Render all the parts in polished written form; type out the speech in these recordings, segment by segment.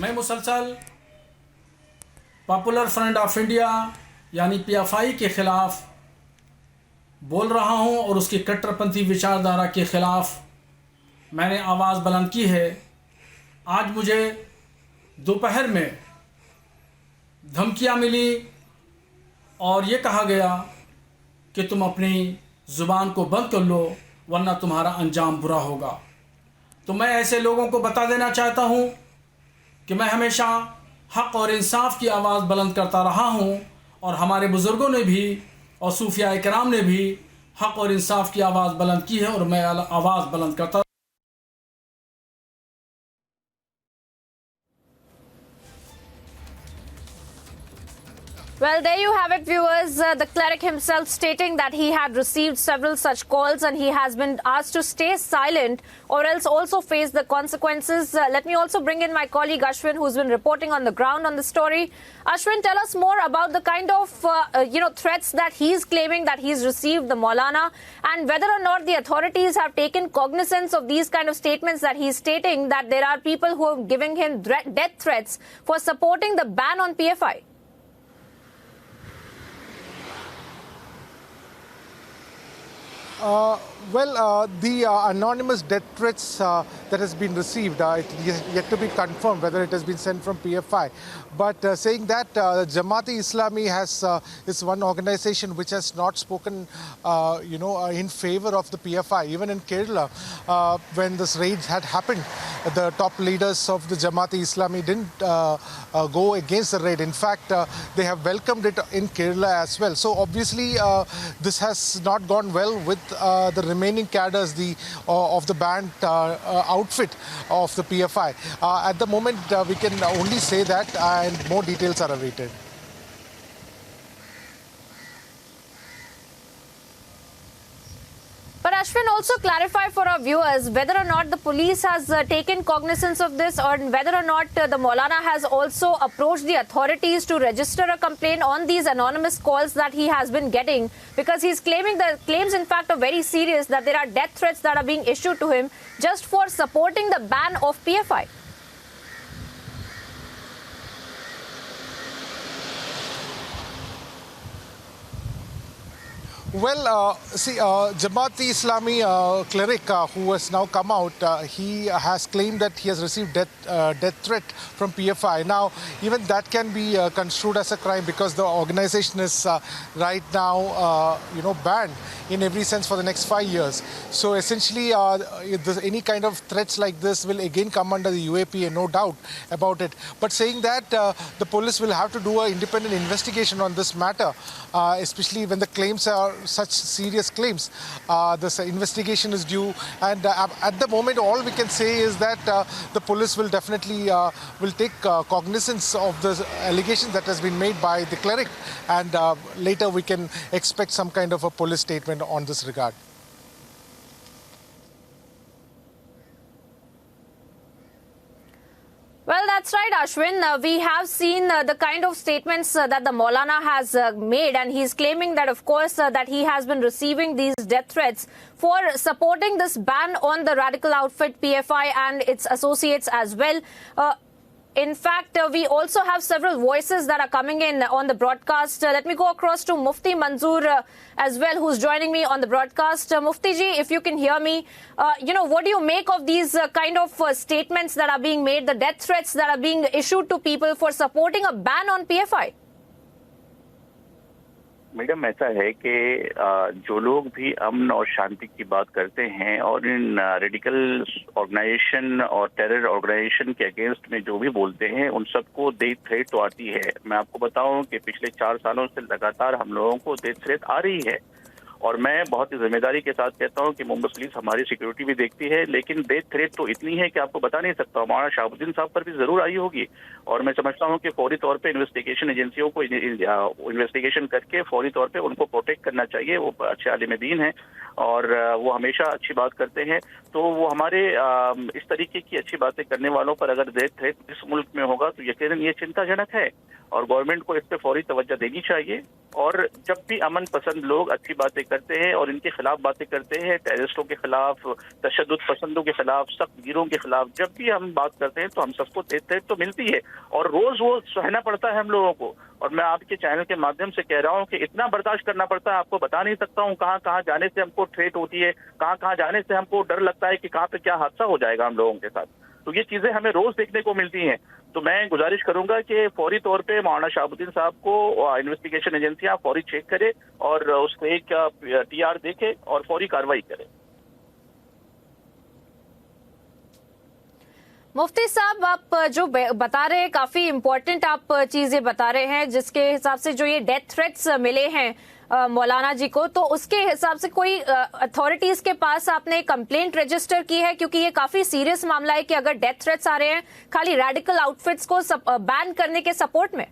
मैं मुसलसल popular front of India यानी पीएफआई के ख़िलाफ़ बोल रहा हूं और उसकी कट्टरपंथी विचारधारा के ख़िलाफ़ मैंने आवाज़ बुलंद की है। आज मुझे दोपहर में धमकियां मिली और ये कहा गया कि तुम अपनी ज़ुबान को बंद कर लो वरना तुम्हारा अंजाम बुरा होगा। तो मैं ऐसे लोगों को बता देना चाहता हूं कि मैं हमेशा हक़ और इंसाफ की आवाज़ बुलंद करता रहा हूं और हमारे बुज़ुर्गों ने भी और सूफिया किराम ने भी हक़ और इंसाफ की आवाज़ बुलंद की है और मैं आवाज़ बुलंद करता। Well, there you have it, viewers. The cleric himself stating that he had received several such calls and he has been asked to stay silent or else also face the consequences. Let me also bring in my colleague Ashwin, who's been reporting on the ground on the story. Ashwin, tell us more about the kind of threats that he's claiming that he's received, the Maulana, and whether or not the authorities have taken cognizance of these kind of statements that he's stating that there are people who are giving him death threats for supporting the ban on PFI. The anonymous death threats that has been received, it is yet to be confirmed whether it has been sent from PFI. But saying that Jamaat-e-Islami is one organization which has not spoken, in favor of the PFI. Even in Kerala, when this raid had happened, the top leaders of the Jamaat-e-Islami didn't go against the raid. In fact, they have welcomed it in Kerala as well. So obviously, this has not gone well with the remaining cadres of the banned outfit of the PFI. At the moment, we can only say that, and more details are awaited. But Ashwin, also clarify for our viewers whether or not the police has taken cognizance of this or whether or not the Maulana has also approached the authorities to register a complaint on these anonymous calls that he has been getting, because he's claiming the claims in fact are very serious, that there are death threats that are being issued to him just for supporting the ban of PFI. Well, Jamaat-e-Islami cleric who has now come out, he has claimed that he has received death threat from PFI. Now, even that can be construed as a crime because the organization is right now, banned in every sense for the next 5 years. So essentially, any kind of threats like this will again come under the UAP, and no doubt about it. But saying that, the police will have to do an independent investigation on this matter, especially when the claims are such serious claims. This investigation is due, and at the moment all we can say is that the police will definitely will take cognizance of the allegations that has been made by the cleric, and later we can expect some kind of a police statement on this regard. Well, that's right, Ashwin. We have seen the kind of statements that the Maulana has made, and he's claiming that, of course, that he has been receiving these death threats for supporting this ban on the radical outfit PFI and its associates as well. In fact, we also have several voices that are coming in on the broadcast. Let me go across to Mufti Manzoor as well, who's joining me on the broadcast. Mufti ji, if you can hear me, what do you make of these kind of statements that are being made, the death threats that are being issued to people for supporting a ban on PFI? Madam, ऐसा है कि जो लोग भी अमन और शांति की बात करते हैं और इन रेडिकल ऑर्गेनाइजेशन और टेरर ऑर्गेनाइजेशन के अगेंस्ट में जो भी बोलते हैं, उन सबको डेथ थ्रेट तो आती है। मैं आपको बताऊं कि पिछले 4 सालों से लगातार हम लोगों को डेथ थ्रेट आ रही है, और मैं बहुत ही जिम्मेदारी के साथ कहता हूं कि मुंबई पुलिस हमारी सिक्योरिटी भी देखती है, लेकिन डेथ थ्रेट तो इतनी है कि आपको बता नहीं सकता। हमारा शाहबुद्दीन साहब पर भी जरूर आई होगी, और मैं समझता हूं कि फौरी तौर पे इन्वेस्टिगेशन एजेंसियों को इन्वेस्टिगेशन करके फौरी तौर पे उनको प्रोटेक्ट करना चाहिए। वो अच्छे आलिम दीन हैं और वो हमेशा अच्छी बात करते हैं, तो वो हमारे इस तरीके की अच्छी बातें करने वालों पर अगर डेथ थ्रेट इस मुल्क में होगा तो यकीनन ये चिंताजनक है, और गवर्नमेंट को इस पे फौरी तवज्जो देनी चाहिए। और जब भी अमन पसंद लोग अच्छी बातें करते हैं और इनके खिलाफ बातें करते हैं, टेररिस्टों के खिलाफ, तशद्दुद पसंदों के खिलाफ, सख्त गिरों के खिलाफ जब भी हम बात करते हैं तो हम सबको तेज तो मिलती है और रोज वो सहना पड़ता है हम लोगों को। और मैं आपके चैनल के माध्यम से कह रहा हूँ कि इतना बर्दाश्त करना पड़ता है, आपको बता नहीं सकता हूँ। कहाँ कहाँ जाने से हमको थ्रेट होती है, कहाँ कहाँ जाने से हमको डर लगता है कि कहाँ पे क्या हादसा हो जाएगा हम लोगों के साथ। तो ये चीजें हमें रोज देखने को मिलती हैं। तो मैं गुजारिश करूंगा कि फौरी तौर पे मौलाना शहाबुद्दीन साहब को इन्वेस्टिगेशन एजेंसियां फौरी चेक करे और उसको एक TR देखे और फौरी कार्रवाई करे। मुफ्ती साहब, आप जो बता रहे हैं काफी इम्पोर्टेंट आप चीजें बता रहे हैं, जिसके हिसाब से जो ये डेथ थ्रेट्स मिले हैं मौलाना जी को, तो उसके हिसाब से कोई अथॉरिटीज के पास आपने कंप्लेंट रजिस्टर की है? क्योंकि ये काफी सीरियस मामला है कि अगर डेथ थ्रेट्स आ रहे हैं खाली रेडिकल आउटफिट्स को बैन करने के सपोर्ट में।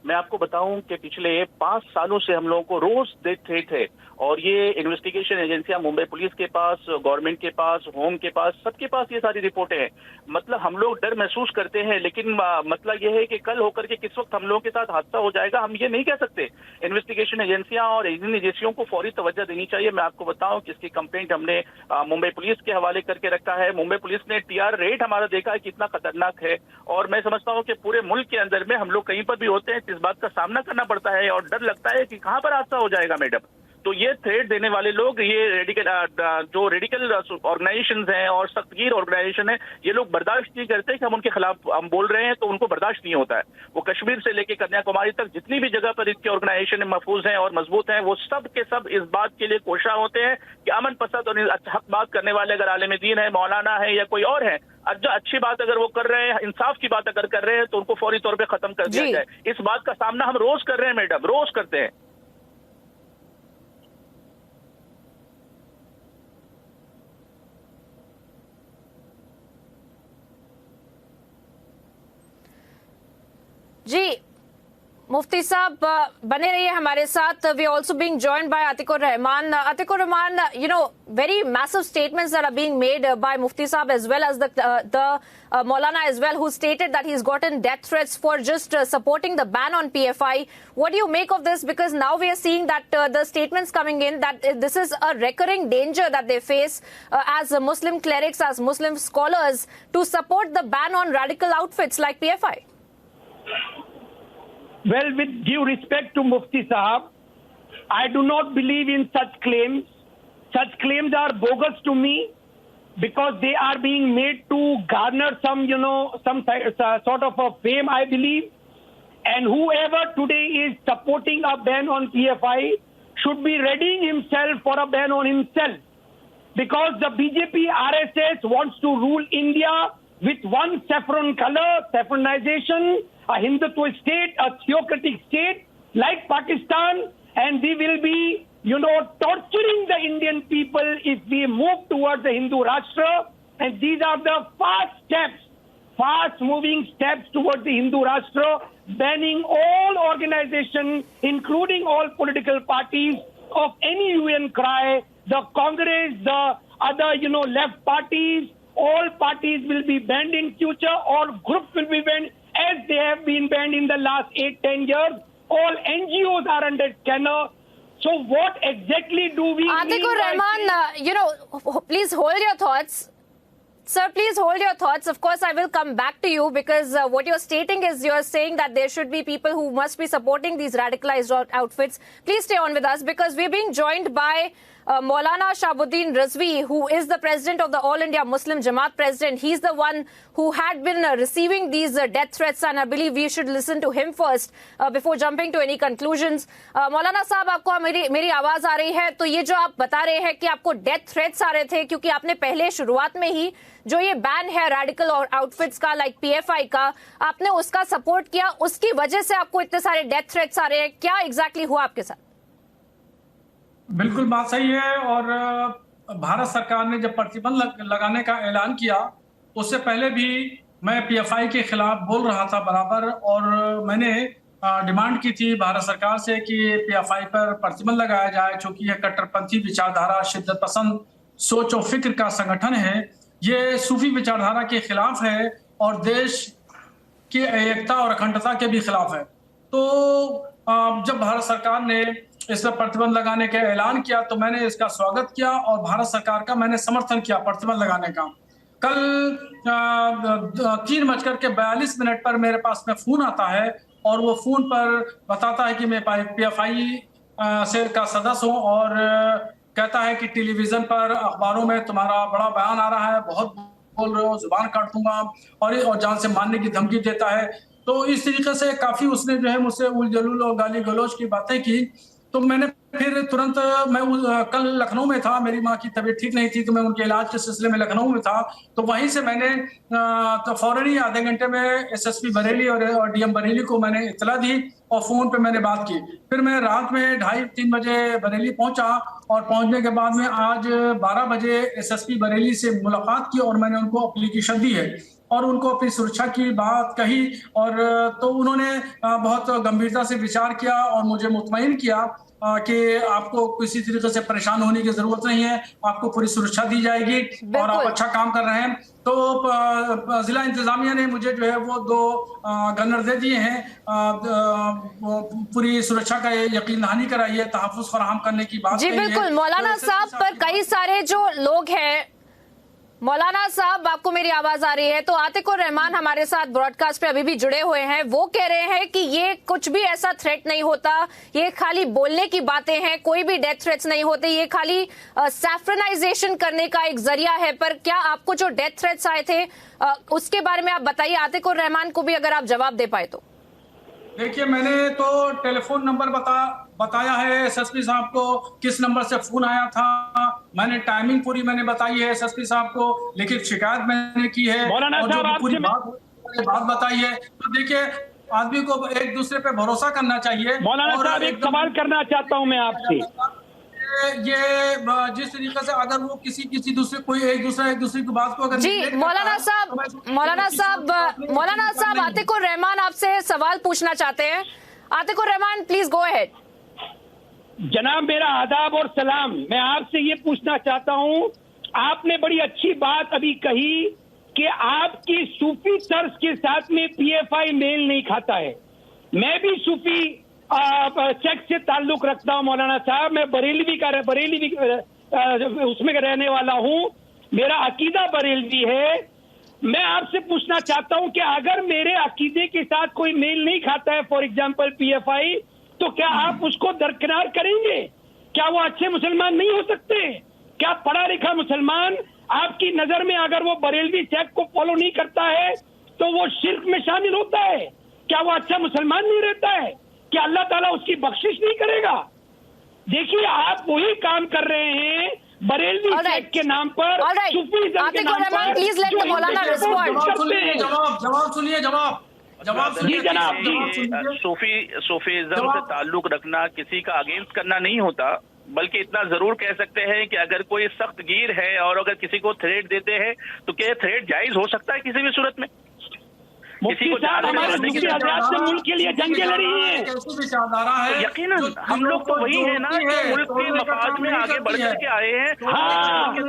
मैं आपको बताऊं कि पिछले 5 सालों से हम लोगों को रोज डेथ थ्रेट है और ये इन्वेस्टिगेशन एजेंसियां मुंबई पुलिस के पास, गवर्नमेंट के पास, होम के पास, सबके पास ये सारी रिपोर्टें हैं। मतलब हम लोग डर महसूस करते हैं, लेकिन मतलब ये है कि कल होकर के किस वक्त हम लोगों के साथ हादसा हो जाएगा हम ये नहीं कह सकते। इन्वेस्टिगेशन एजेंसियां और इन एजेंसियों को फौरी तवज्जो देनी चाहिए। मैं आपको बताऊं कि इसकी कंप्लेंट हमने मुंबई पुलिस के हवाले करके रखा है। मुंबई पुलिस ने TR रेट हमारा देखा है कितना खतरनाक है और मैं समझता हूँ कि पूरे मुल्क के अंदर में हम लोग कहीं पर भी होते हैं इस बात का सामना करना पड़ता है और डर लगता है कि कहां पर हादसा हो जाएगा मैडम। तो ये थ्रेट देने वाले लोग, ये जो रेडिकल ऑर्गेनाइजेशंस हैं और सख्तगीर ऑर्गेनाइजेशन है, ये लोग बर्दाश्त नहीं करते कि हम उनके खिलाफ हम बोल रहे हैं, तो उनको बर्दाश्त नहीं होता है। वो कश्मीर से लेकर कन्याकुमारी तक जितनी भी जगह पर इनके ऑर्गेनाइजेशन महफूज हैं और मजबूत हैं, वो सब के सब इस बात के लिए कोशा होते हैं कि अमन पसंद और हक बात करने वाले अगर आलिम दीन है, मौलाना है या कोई और है, अच्छी बात अगर वो कर रहे हैं, इंसाफ की बात अगर कर रहे हैं, तो उनको फौरी तौर पर खत्म कर दिया जाए। इस बात का सामना हम रोज कर रहे हैं मैडम, रोज करते हैं। जी मुफ्ती साहब बने रहिए हमारे साथ। We also being joined by Atikur Rahman. Atikur Rahman, you know, very massive statements that are being made by Mufti Saab as well as the Maulana as well, who stated that he's gotten death threats for just supporting the ban on PFI. What do you make of this? Because now we are seeing that the statements coming in that this is a recurring danger that they face as Muslim clerics, as Muslim scholars, to support the ban on radical outfits like PFI. Well, with due respect to Mufti Sahab, I do not believe in such claims. Such claims are bogus to me because they are being made to garner some sort of a fame, I believe. And whoever today is supporting a ban on PFI should be readying himself for a ban on himself. Because the BJP RSS wants to rule India with one saffron color, saffronization, a Hindutva state, a theocratic state like Pakistan, and we will be, torturing the Indian people if we move towards the Hindu Rashtra. And these are the fast-moving steps towards the Hindu Rashtra, banning all organizations, including all political parties of any UN cry, the Congress, the other, left parties. All parties will be banned in future. All groups will be banned as they have been banned in the last 8-10 years. All NGOs are under scanner. So what exactly do we Atikur Rahman, please hold your thoughts. Sir, please hold your thoughts. Of course, I will come back to you because what you're stating is you're saying that there should be people who must be supporting these radicalized outfits. Please stay on with us because we're being joined by Maulana Shahabuddin Rizvi, who is the president of the All India Muslim Jamaat president. He's the one who had been receiving these death threats, and I believe we should listen to him first before jumping to any conclusions. Maulana साहब, आपको मेरी आवाज आ रही है? तो ये जो आप बता रहे हैं कि आपको डेथ थ्रेट्स आ रहे थे क्योंकि आपने पहले शुरुआत में ही जो ये बैन है रेडिकल और आउटफिट्स का, लाइक PFI का, आपने उसका सपोर्ट किया, उसकी वजह से आपको इतने सारे डेथ थ्रेट्स आ रहे हैं। क्या एग्जैक्टली हुआ आपके साथ? बिल्कुल बात सही है। और भारत सरकार ने जब प्रतिबंध लगाने का ऐलान किया, उससे पहले भी मैं PFI के खिलाफ बोल रहा था बराबर, और मैंने डिमांड की थी भारत सरकार से कि PFI पर प्रतिबंध लगाया जाए, क्योंकि यह कट्टरपंथी विचारधारा, शिद्दत पसंद सोच और फिक्र का संगठन है। ये सूफी विचारधारा के खिलाफ है और देश की एकता और अखंडता के भी खिलाफ है। तो जब भारत सरकार ने इस पर प्रतिबंध लगाने का ऐलान किया तो मैंने इसका स्वागत किया और भारत सरकार का मैंने समर्थन किया प्रतिबंध लगाने का। कल 3:42 पर मेरे पास में फोन आता है और वो फोन पर बताता है कि मैं PFI से का सदस्य हूँ और कहता है कि टेलीविजन पर, अखबारों में तुम्हारा बड़ा बयान आ रहा है, बहुत बोल रहे हो, जुबान काट दूंगा और जान से मारने की धमकी देता है। तो इस तरीके से काफी उसने जो है मुझसे उल जलूल और गाली गलौज की बातें की। तो मैंने फिर तुरंत, मैं कल लखनऊ में था, मेरी माँ की तबीयत ठीक नहीं थी तो मैं उनके इलाज के सिलसिले में लखनऊ में था। तो वहीं से मैंने तो फौरन ही आधे घंटे में SSP बरेली और DM बरेली को मैंने इत्तला दी और फोन पे मैंने बात की। फिर मैं रात में 2:30-3 बजे बरेली पहुंचा और पहुंचने के बाद में आज 12 बजे SSP बरेली से मुलाकात की और मैंने उनको एप्लीकेशन दी है और उनको अपनी सुरक्षा की बात कही। और तो उन्होंने बहुत गंभीरता से विचार किया और मुझे मुतमईन किया कि आपको किसी तरीके से परेशान होने की जरूरत नहीं है, आपको पूरी सुरक्षा दी जाएगी और आप अच्छा काम कर रहे हैं। तो जिला इंतजामिया ने मुझे जो है वो 2 गनर दे दिए हैं, पूरी सुरक्षा का यकीन दहानी कराई है, तहफ्फुज़ फराहम करने की बात जी बिल्कुल। मौलाना साहब, पर कई सारे जो लोग हैं, मौलाना साहब आपको मेरी आवाज आ रही है? तो आतिक उर रहमान हमारे साथ ब्रॉडकास्ट पे अभी भी जुड़े हुए हैं। वो कह रहे हैं कि ये कुछ भी ऐसा थ्रेट नहीं होता, ये खाली बोलने की बातें हैं, कोई भी डेथ थ्रेट्स नहीं होते, ये खाली सैफ्रनाइजेशन करने का एक जरिया है। पर क्या आपको जो डेथ थ्रेट्स आए थे उसके बारे में आप बताइए, आतिक उर रहमान को भी अगर आप जवाब दे पाए तो। देखिए, मैंने तो टेलीफोन नंबर बताया है SSP साहब को, किस नंबर से फोन आया था, मैंने टाइमिंग पूरी मैंने बताई है SSP साहब को, लिखित शिकायत मैंने की है और जो पूरी बात बताई है। तो देखिए, आदमी को एक दूसरे पे भरोसा करना चाहिए। मौलाना साहब, एक सवाल करना चाहता हूं मैं आपसे। ये जिस तरीके से अगर वो किसी दूसरे एक दूसरे की बात को अगर जी मौलाना साहब आतिक उर रहमान आपसे सवाल पूछना चाहते हैं। आतिक उर रहमान, प्लीज गो अहेड। जनाब, मेरा आदाब और सलाम। मैं आपसे ये पूछना चाहता हूं, आपने बड़ी अच्छी बात अभी कही कि आपकी सूफी तर्ज के साथ में PFI मेल नहीं खाता है। मैं भी सूफी चेक से ताल्लुक रखता हूं मौलाना साहब। मैं बरेलवी उसमें रहने वाला हूं, मेरा अकीदा बरेलवी है। मैं आपसे पूछना चाहता हूं कि अगर मेरे अकीदे के साथ कोई मेल नहीं खाता है, फॉर एग्जांपल PFI, तो क्या आप उसको दरकिनार करेंगे? क्या वो अच्छे मुसलमान नहीं हो सकते? क्या पढ़ा लिखा मुसलमान आपकी नजर में अगर वो बरेलवी चेक को फॉलो नहीं करता है तो वो शिर्क में शामिल होता है? क्या वो अच्छा मुसलमान नहीं रहता है? क्या अल्लाह ताला उसकी बख्शिश नहीं करेगा? देखिए, आप वही काम कर रहे हैं बरेलवी चेक के नाम पर, सूफीज़्म के नाम पर। Please let the Maulana respond. जवाब जी जनाब, सूफीज़्म से ताल्लुक रखना किसी का अगेंस्ट करना नहीं होता, बल्कि इतना जरूर कह सकते हैं कि अगर कोई सख्त गिर है और अगर किसी को थ्रेट देते हैं तो क्या थ्रेट जायज हो सकता है किसी भी सूरत में? मुफ्ती साहब, हमारे मुफ्ती हज़रात ने मुल्क के लिए जंगें लड़ी हैं। यकीनन हम लोग तो वही है ना जो मुल्क के मफाद में आगे बढ़ करके आए हैं। हाँ, तो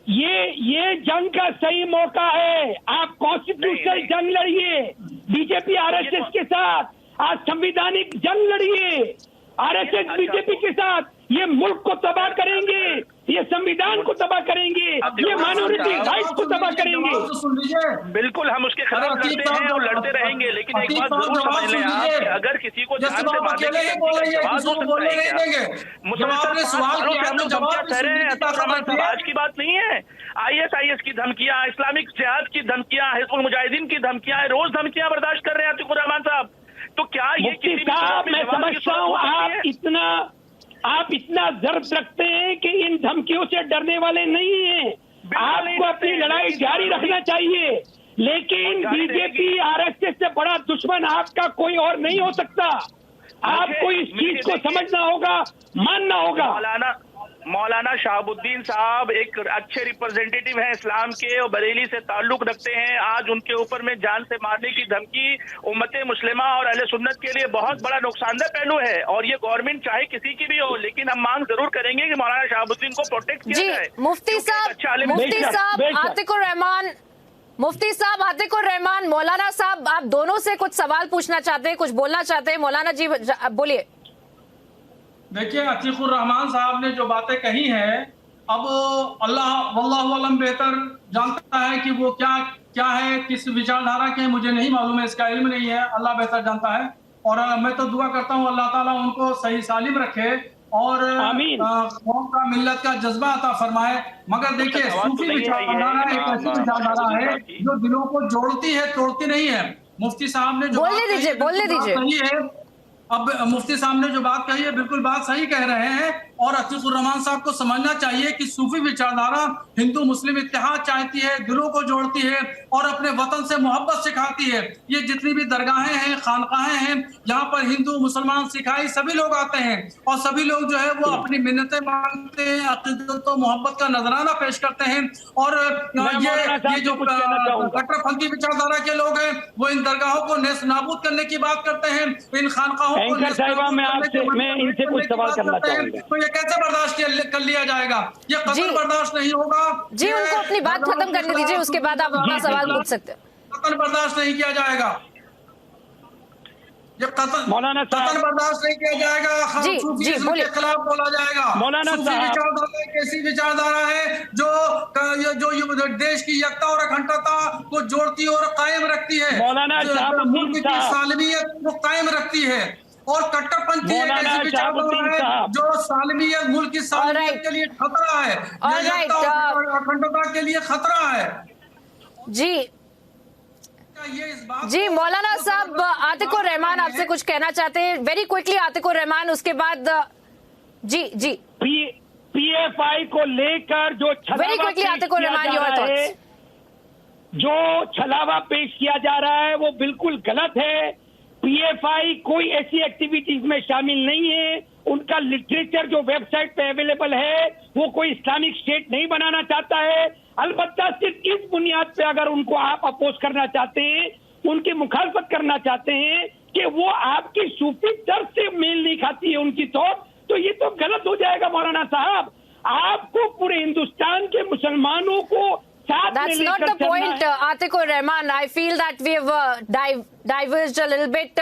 ये जंग का सही मौका है। आप कॉन्स्टिट्यूशनल जंग लड़िए BJP RSS के साथ, आज संवैधानिक जंग लड़िए RSS BJP के साथ। ये मुल्क को तबाह करेंगे, ये संविधान को तबाह करेंगे, ये माइनॉरिटी राइट्स को तबाह करेंगे। बिल्कुल, हम उसके खिलाफ लड़ते हैं और लड़ते रहेंगे, लेकिन एक बात जरूर समझ लें आप कि अगर किसी को जान से मारने की आज की बात नहीं है। ISIS की धमकियां, इस्लामिक जिहाद की धमकियां, हिज़्बुल मुजाहिदीन की धमकियां, रोज धमकियां बर्दाश्त कर रहे हैं आतिक उर रहमान साहब। तो क्या ये किसी साहब, मैं समझता हूँ आप इतना जर्ब रखते हैं कि इन धमकियों से डरने वाले नहीं हैं। आपको अपनी लड़ाई जारी रखना चाहिए, लेकिन BJP RSS से बड़ा दुश्मन आपका कोई और नहीं हो सकता। आपको इस चीज को समझना होगा, मानना होगा। मौलाना शहाबुद्दीन साहब एक अच्छे रिप्रेजेंटेटिव हैं इस्लाम के और बरेली से ताल्लुक रखते हैं। आज उनके ऊपर में जान से मारने की धमकी उम्मत मुस्लिमा और अहले सुन्नत के लिए बहुत बड़ा नुकसानदेह पहलू है और ये गवर्नमेंट चाहे किसी की भी हो, लेकिन हम मांग जरूर करेंगे कि मौलाना शहाबुद्दीन को प्रोटेक्ट किया जाए। मुफ्ती साहब आतिक उर रहमान, मुफ्ती साहब, आतिकुर रहमान, मौलाना साहब, आप दोनों से कुछ सवाल पूछना चाहते हैं, कुछ बोलना चाहते हैं? मौलाना जी बोलिए। देखिए, अतीकुर रहमान साहब ने जो बातें कही हैं, अब अल्लाह वल्लाहु अलम बेहतर जानता है कि वो क्या है, किस विचारधारा के, मुझे नहीं मालूम है, इसका इल्म नहीं है, अल्लाह बेहतर जानता है। और मैं तो दुआ करता हूँ अल्लाह ताला उनको सही सालिम रखे और कौम का मिल्लत का जज्बा अता फरमाए। मगर देखिए, सूफी विचारधारा एक ऐसी विचारधारा है जो दिलों को जोड़ती है, तोड़ती नहीं है। मुफ्ती साहब ने जो बोलने दीजिए। अब मुफ्ती साहब ने जो बात कही है बिल्कुल बात सही कह रहे हैं, और अतीकुर रहमान साहब को समझना चाहिए कि सूफी विचारधारा हिंदू मुस्लिम इत्तेहाद चाहती है, दिलों को जोड़ती है और अपने वतन से मोहब्बत सिखाती है। ये जितनी भी दरगाहें हैं, खानकाहें हैं, यहाँ पर हिंदू मुसलमान सिखाई सभी लोग आते हैं और सभी लोग जो है वो अपनी मिन्नतें मांगते हैं, अकीदत और मोहब्बत का नजराना पेश करते हैं। और ये जो कट्टरपंथी विचारधारा के लोग हैं वो इन दरगाहों को नेस्त नाबूद करने की बात करते हैं, इन खानकाहों को मैं इनसे कुछ सवाल करना चाहूंगा। तो ये कैसे बर्दाश्त कर लिया जाएगा? ये कतई बर्दाश्त नहीं होगा जी। उनको अपनी बात खत्म करने दीजिए, उसके बाद आप अपना सवाल पूछ सकते हैं। कतई बर्दाश्त नहीं किया जाएगा, ये मौलाना कतई बर्दाश्त नहीं किया जाएगा। जी बोलिए। के खिलाफ बोला जाएगा। मौलाना विचारधारा एक ऐसी विचारधारा है जो देश की एकता और अखंडता को जोड़ती और कायम रखती है, मौलाना मुल्क की सालमियत को कायम रखती है। और कट्टरपंथी एक ऐसी विचारधारा है जो सालमियत, मुल्क की सालमियत के लिए खतरा है, अखंडता के लिए खतरा है। जी मौलाना साहब, आतिकुर रहमान आपसे कुछ कहना चाहते हैं? वेरी क्विकली आतिकुर रहमान, उसके बाद जी पीएफआई को लेकर जो very quickly Atiqur Rahman, your thoughts. जो छलावा पेश किया जा रहा है वो बिल्कुल गलत है। पीएफआई कोई ऐसी एक्टिविटीज में शामिल नहीं है। उनका लिटरेचर जो वेबसाइट पे अवेलेबल है वो कोई इस्लामिक स्टेट नहीं बनाना चाहता है। अलबत्ता सिर्फ इस बुनियाद पे अगर उनको आप अपोज करना चाहते हैं, उनकी मुखालफत करना चाहते हैं कि वो आपकी सूफी दर्द से मेल नहीं खाती है उनकी थॉट, तो ये तो गलत हो जाएगा मौलाना साहब। आपको पूरे हिंदुस्तान के मुसलमानों को That's not the point, Atikur Rahman. I feel that we have diverged a little bit.